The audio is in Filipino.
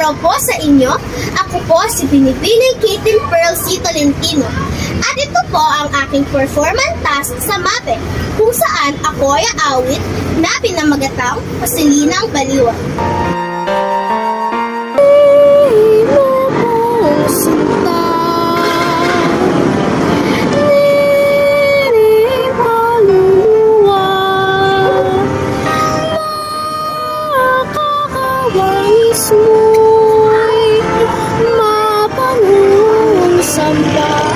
araw po sa inyo. Ako po si Binibining Katin Pearl C. Tolentino. At ito po ang aking performance task sa MAPE, kung saan ako ay aawit na pinamagatang Pasilinang Baliwan. Mo'y mapanong samba.